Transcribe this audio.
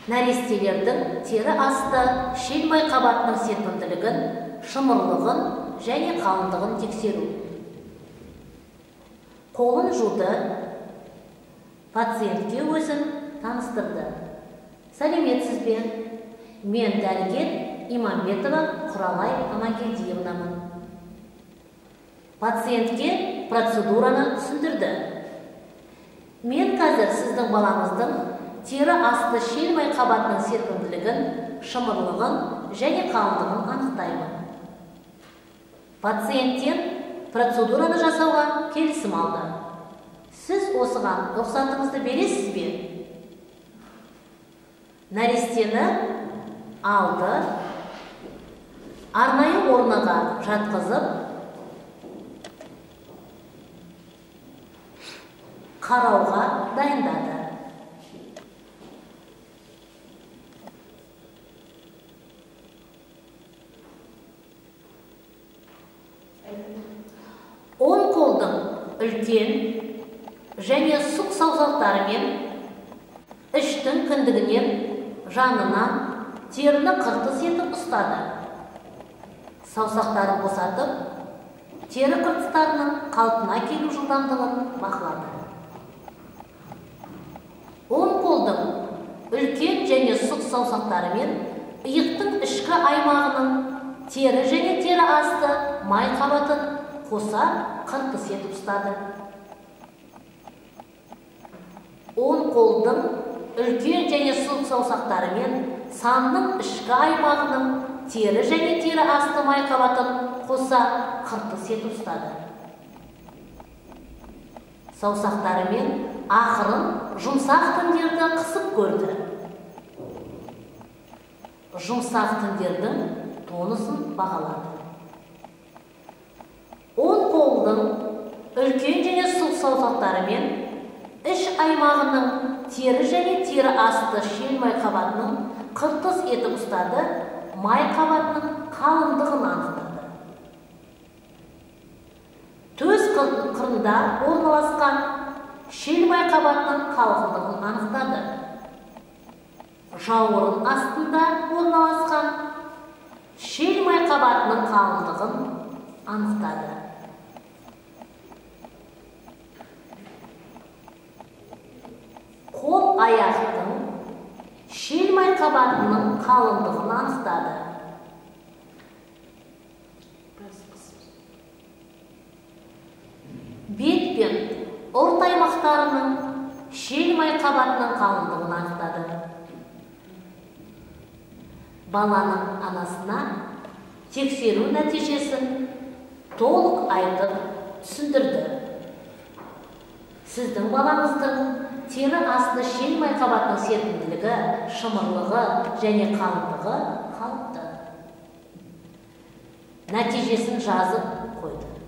Нәрестелердің тері асты шелмай қабатының серпімділігін, шымырлығын және қалыңдығын тексеру. Қолын жуды, пациентке өзін таныстырды. Сәлеметсіз бе? Мен дәрігер Иманбетова Құралай Амангелдиевнамын. Пациентке процедураны түсіндірді. Мен қазір сіздің балаңыздың тері асты шелмай қабатының серпімділігін, шымырлығын және қалыңдығын анықтаймын. Пациенттен процедураны жасауға келісім алды. Сіз осыған рұқсатыңызды бересіз бе? Нәрестені алды, арнайы орныға жатқызып, қарауға дайындады. Оң қолдың үлкен және сұқ саусақтарымен іштің кіндігінен жанынан теріні қыртыс етіп ұстады. Саусақтарын босатып, тері қыртыстарының қалпына келу жылдамдығын бақылады. Оң қолдың үлкен және сұқ саусақтарымен иықтың ішкі аймағының тері және тері асты май қабатын қоса қыртыс етіп ұстады. Оң қолдың үлкен және сұқ саусақтарымен санның ішкі аймағының тері және тері асты май қабатын қоса қыртыс етіп ұстады. Саусақтарымен ақырын жұмсақ тіндерді қысып көрді. Жұмсақ тіндердің тонысын бағалады. Оң қолдың үлкен және сұқ саусақтарымен іш аймағының тері және тері асты шелмай қабатының қыртыс етіп ұстады, май қабатының қалыңдығын анықтады. Төс қырында орналасқан шелмай қабатының қалыңдығын анықтады. Жауырын астында орналасқан шелмай қабатының қалыңдығын анықтады. Қол аяқтың шелмай қабатының қалыңдығын анықтады. Бет пен ұрт аймақтарының шелмай қабатының қалыңдығын анықтады. Баланың анасына тексеру нәтижесін толық айтып түсіндірді. Сіздің балаңыздың тері асты шелмай қабатының серпімділігі, шымырлығы және қалыңдығы қалыпты. Нәтижесін жазып қойды.